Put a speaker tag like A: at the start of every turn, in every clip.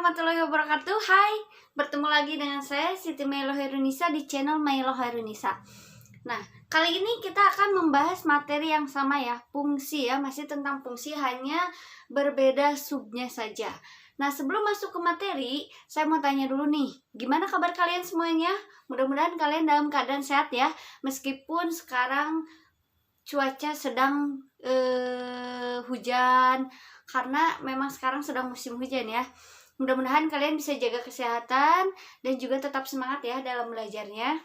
A: warahmatullahi wabarakatuh. Hai, bertemu lagi dengan saya Siti Mailo Hairunisa di channel Mailo Hairunisa. Nah, kali ini kita akan membahas materi yang sama ya, fungsi ya, masih tentang fungsi, hanya berbeda subnya saja. Nah, sebelum masuk ke materi, saya mau tanya dulu nih, gimana kabar kalian semuanya? Mudah-mudahan kalian dalam keadaan sehat ya, meskipun sekarang cuaca sedang hujan, karena memang sekarang sedang musim hujan ya. Mudah-mudahan kalian bisa jaga kesehatan dan juga tetap semangat ya dalam belajarnya.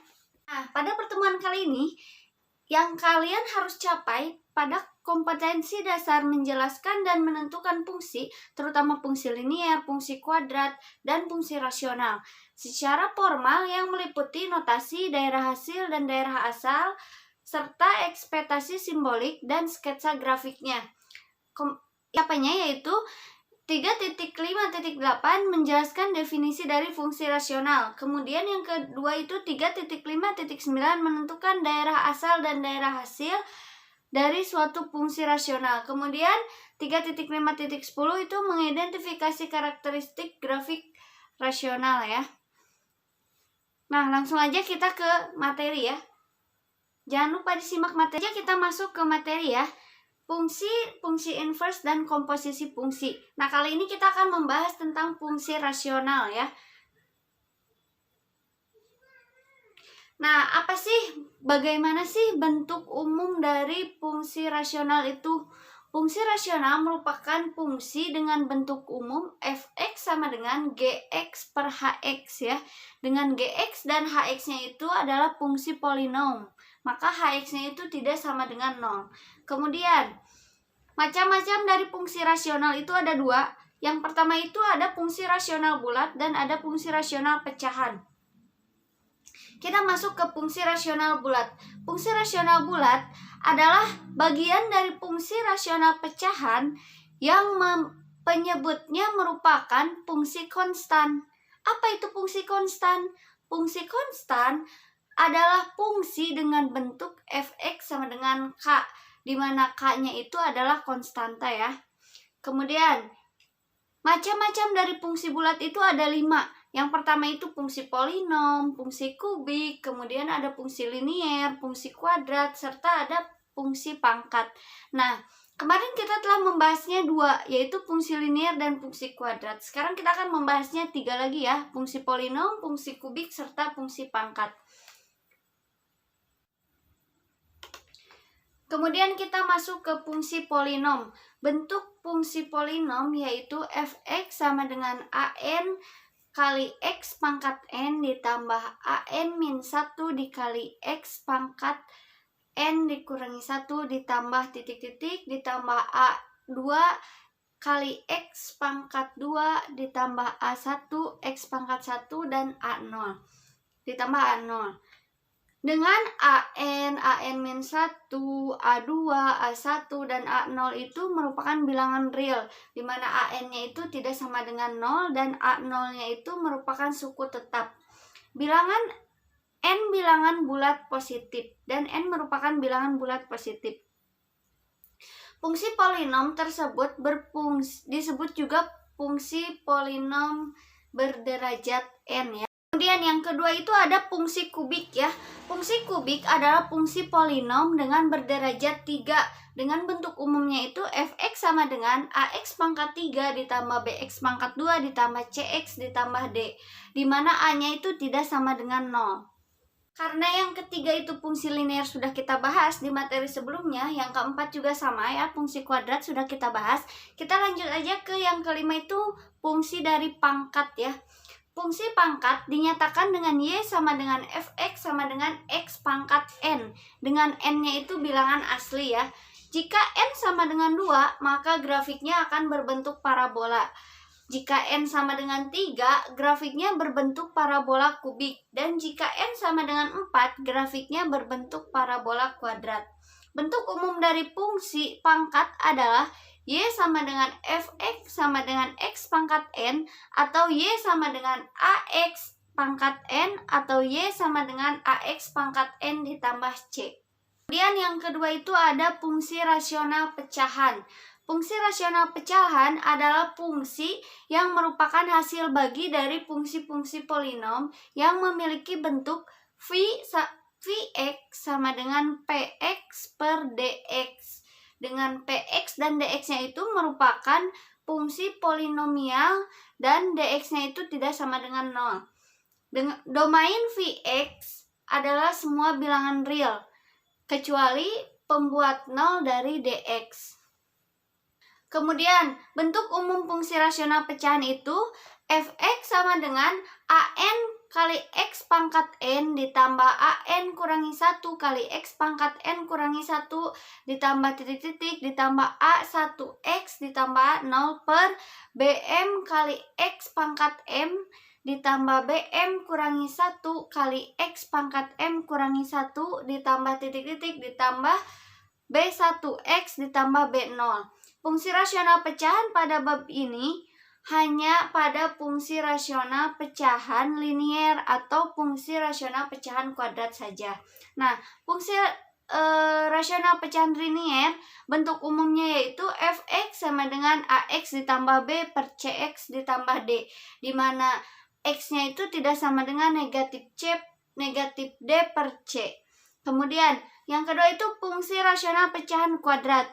A: Nah, pada pertemuan kali ini, yang kalian harus capai pada kompetensi dasar menjelaskan dan menentukan fungsi, terutama fungsi linier, fungsi kuadrat, dan fungsi rasional, secara formal yang meliputi notasi, daerah hasil dan daerah asal, serta ekspektasi simbolik dan sketsa grafiknya. Yaitu 3.5.8 menjelaskan definisi dari fungsi rasional. Kemudian yang kedua itu 3.5.9 menentukan daerah asal dan daerah hasil dari suatu fungsi rasional. Kemudian 3.5.10 itu mengidentifikasi karakteristik grafik rasional ya. Nah, langsung aja kita ke materi ya. Jangan lupa disimak materinya, kita masuk ke materi ya. Fungsi, fungsi inverse, dan komposisi fungsi. Nah, kali ini kita akan membahas tentang fungsi rasional ya. Nah, bagaimana sih bentuk umum dari fungsi rasional itu? Fungsi rasional merupakan fungsi dengan bentuk umum fx sama dengan gx per hx ya. Dengan gx dan hx-nya itu adalah fungsi polinom, maka hx-nya itu tidak sama dengan 0. Kemudian, macam-macam dari fungsi rasional itu ada dua. Yang pertama itu ada fungsi rasional bulat dan ada fungsi rasional pecahan. Kita masuk ke fungsi rasional bulat. Fungsi rasional bulat adalah bagian dari fungsi rasional pecahan yang penyebutnya merupakan fungsi konstan. Apa itu fungsi konstan? Fungsi konstan adalah fungsi dengan bentuk fx sama dengan k, di mana k-nya itu adalah konstanta ya. Kemudian, macam-macam dari fungsi bulat itu ada 5. Yang pertama itu fungsi polinom, fungsi kubik, kemudian ada fungsi linier, fungsi kuadrat, serta ada fungsi pangkat. Nah, kemarin kita telah membahasnya 2, yaitu fungsi linier dan fungsi kuadrat. Sekarang kita akan membahasnya 3 lagi ya, fungsi polinom, fungsi kubik, serta fungsi pangkat. Kemudian kita masuk ke fungsi polinom. Bentuk fungsi polinom yaitu fx sama dengan an kali x pangkat n ditambah an min 1 dikali x pangkat n dikurangi 1 ditambah titik-titik ditambah a2 kali x pangkat 2 ditambah a1 x pangkat 1 dan a0 ditambah a0. Dengan an min 1, a2, a1, dan a0 itu merupakan bilangan real, di mana an-nya itu tidak sama dengan 0 dan a0-nya itu merupakan suku tetap. Bilangan n bilangan bulat positif dan n merupakan bilangan bulat positif. Fungsi polinom tersebut disebut juga fungsi polinom berderajat n ya. Kemudian yang kedua itu ada fungsi kubik ya. Fungsi kubik adalah fungsi polinom dengan berderajat 3. Dengan bentuk umumnya itu fx sama dengan ax pangkat 3 ditambah bx pangkat 2 ditambah cx ditambah d, di mana a-nya itu tidak sama dengan 0. Karena yang ketiga itu fungsi linear sudah kita bahas di materi sebelumnya, yang keempat juga sama ya, fungsi kuadrat sudah kita bahas. Kita lanjut aja ke yang kelima itu fungsi dari pangkat ya. Fungsi pangkat dinyatakan dengan y sama dengan fx sama dengan x pangkat n, dengan n-nya itu bilangan asli ya. Jika n sama dengan 2, maka grafiknya akan berbentuk parabola. Jika n sama dengan 3, grafiknya berbentuk parabola kubik. Dan jika n sama dengan 4, grafiknya berbentuk parabola kuadrat. Bentuk umum dari fungsi pangkat adalah y sama dengan fx sama dengan x pangkat n, atau y sama dengan ax pangkat n, atau y sama dengan ax pangkat n ditambah c. Kemudian yang kedua itu ada fungsi rasional pecahan. Fungsi rasional pecahan adalah fungsi yang merupakan hasil bagi dari fungsi-fungsi polinom yang memiliki bentuk Vx sama dengan Px per dx. Dengan Px dan dx-nya itu merupakan fungsi polinomial dan dx-nya itu tidak sama dengan 0. Domain Vx adalah semua bilangan real, kecuali pembuat 0 dari dx. Kemudian, bentuk umum fungsi rasional pecahan itu fx sama dengan an kali x pangkat n ditambah an kurangi 1 kali x pangkat n kurangi 1 ditambah titik-titik ditambah a1x ditambah 0 per bm kali x pangkat m ditambah bm kurangi 1 kali x pangkat m kurangi 1 ditambah titik-titik ditambah b1x ditambah b0. Fungsi rasional pecahan pada bab ini hanya pada fungsi rasional pecahan linier atau fungsi rasional pecahan kuadrat saja. Nah, fungsi rasional pecahan linier bentuk umumnya yaitu fx sama dengan ax ditambah b per cx ditambah d, di mana x-nya itu tidak sama dengan negatif c negatif d per c. Kemudian yang kedua itu fungsi rasional pecahan kuadrat.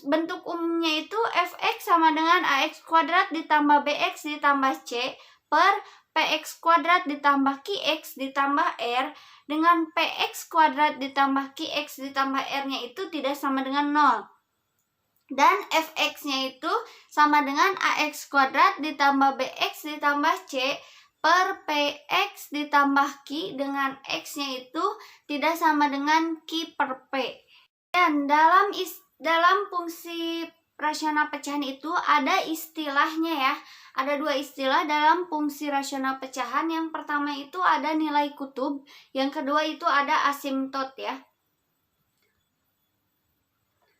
A: Bentuk umumnya itu fx sama dengan ax kuadrat ditambah bx ditambah c per px kuadrat ditambah qx ditambah r, dengan px kuadrat ditambah qx ditambah r-nya itu tidak sama dengan 0. Dan fx-nya itu sama dengan ax kuadrat ditambah bx ditambah c per px ditambah q, dengan x-nya itu tidak sama dengan q per p. Dan dalam fungsi rasional pecahan itu ada istilahnya ya. Ada dua istilah dalam fungsi rasional pecahan. Yang pertama itu ada nilai kutub, yang kedua itu ada asimtot ya.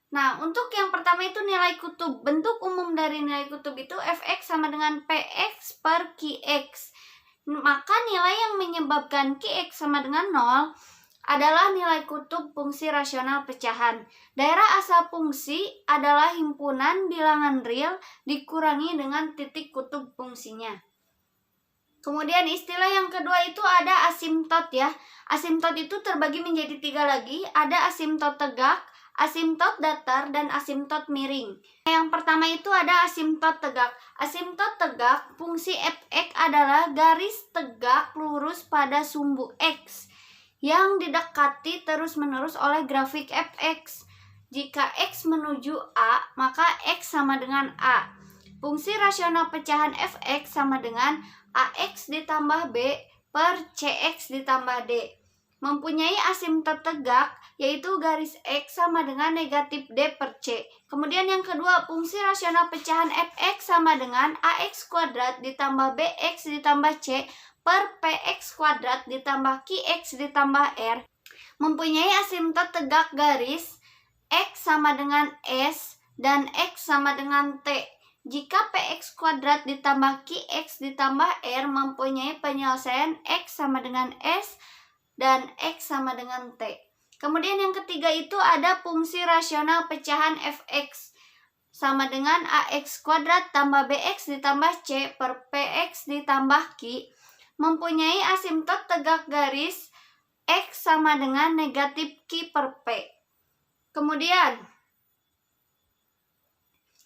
A: Nah, untuk yang pertama itu nilai kutub. Bentuk umum dari nilai kutub itu fx sama dengan px per qx. Maka nilai yang menyebabkan qx sama dengan 0 adalah nilai kutub fungsi rasional pecahan. Daerah asal fungsi adalah himpunan bilangan real dikurangi dengan titik kutub fungsinya. Kemudian istilah yang kedua itu ada asimtot ya. Asimtot itu terbagi menjadi 3 lagi. Ada asimtot tegak, asimtot datar, dan asimtot miring. Yang pertama itu ada asimtot tegak. Asimtot tegak, fungsi fx adalah garis tegak lurus pada sumbu x yang didekati terus-menerus oleh grafik fx. Jika x menuju a, maka x sama dengan a. Fungsi rasional pecahan fx sama dengan ax ditambah b per cx ditambah d. Mempunyai asimtot tegak, yaitu garis x sama dengan negatif d per c. Kemudian yang kedua, fungsi rasional pecahan fx sama dengan ax kuadrat ditambah bx ditambah c per px kuadrat ditambah qx ditambah r, mempunyai asimtot tegak garis x sama dengan s dan x sama dengan t. Jika px kuadrat ditambah qx ditambah r mempunyai penyelesaian x sama dengan s dan x sama dengan t. Kemudian yang ketiga itu ada fungsi rasional pecahan fx sama dengan ax kuadrat tambah bx ditambah c per px ditambah q, mempunyai asimtot tegak garis x sama dengan negatif q per p. Kemudian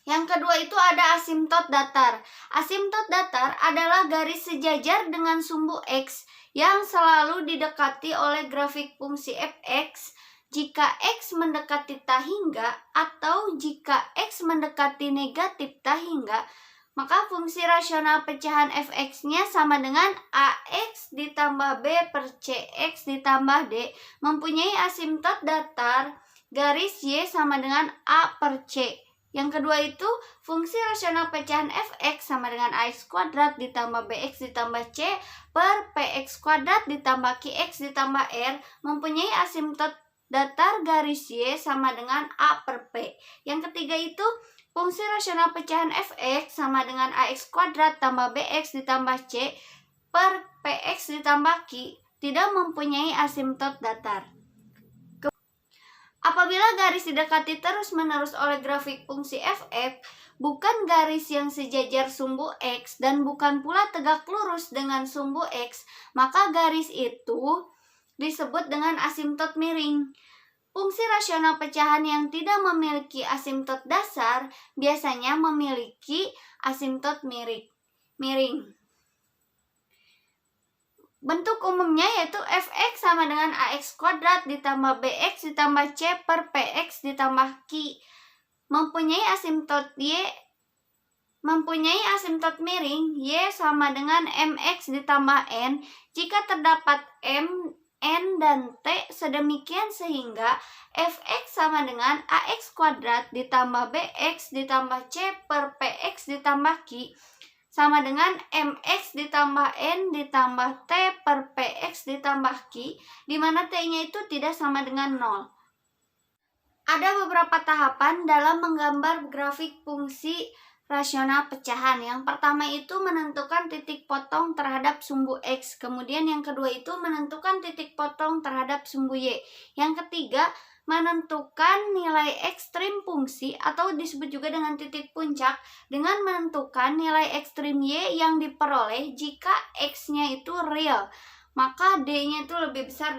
A: yang kedua itu ada asimtot datar. Asimtot datar adalah garis sejajar dengan sumbu x yang selalu didekati oleh grafik fungsi fx jika x mendekati tak hingga atau jika x mendekati negatif tak hingga. Maka fungsi rasional pecahan fx-nya sama dengan ax ditambah b per cx ditambah d, mempunyai asimtot datar garis y sama dengan a per c. Yang kedua itu fungsi rasional pecahan fx sama dengan ax kuadrat ditambah bx ditambah c per px kuadrat ditambah qx ditambah r, mempunyai asimtot datar garis y sama dengan a per p. Yang ketiga itu fungsi rasional pecahan fx sama dengan ax kuadrat tambah bx ditambah c per px ditambah q, tidak mempunyai asimtot datar. Apabila garis didekati terus-menerus oleh grafik fungsi f(f), bukan garis yang sejajar sumbu x dan bukan pula tegak lurus dengan sumbu x, maka garis itu disebut dengan asimtot miring. Fungsi rasional pecahan yang tidak memiliki asimtot dasar biasanya memiliki asimtot miring. Bentuk umumnya yaitu fx sama dengan ax kuadrat ditambah bx ditambah c per px ditambah q. Mempunyai asimtot miring y sama dengan mx ditambah n jika terdapat m, n, dan t sedemikian sehingga fx sama dengan ax kuadrat ditambah bx ditambah c per px ditambah q sama dengan mx ditambah n ditambah t per px ditambah q, di mana t-nya itu tidak sama dengan 0. Ada beberapa tahapan dalam menggambar grafik fungsi rasional pecahan. Yang pertama itu menentukan titik potong terhadap sumbu x. Kemudian yang kedua itu menentukan titik potong terhadap sumbu y. Yang ketiga menentukan nilai ekstrim fungsi atau disebut juga dengan titik puncak dengan menentukan nilai ekstrim y yang diperoleh jika x-nya itu real, maka d-nya itu lebih besar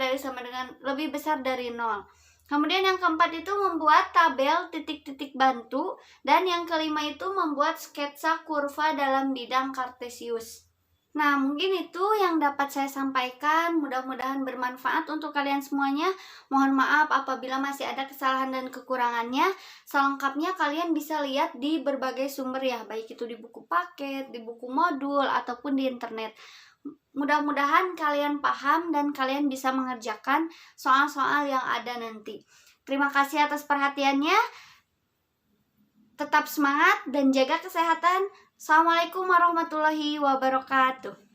A: dari 0. Kemudian yang keempat itu membuat tabel titik-titik bantu, dan yang kelima itu membuat sketsa kurva dalam bidang kartesius. Nah, mungkin itu yang dapat saya sampaikan. Mudah-mudahan bermanfaat untuk kalian semuanya. Mohon maaf apabila masih ada kesalahan dan kekurangannya. Selengkapnya kalian bisa lihat di berbagai sumber ya, baik itu di buku paket, di buku modul, ataupun di internet. Mudah-mudahan kalian paham dan kalian bisa mengerjakan soal-soal yang ada nanti. Terima kasih atas perhatiannya. Tetap semangat dan jaga kesehatan. Assalamualaikum warahmatullahi wabarakatuh.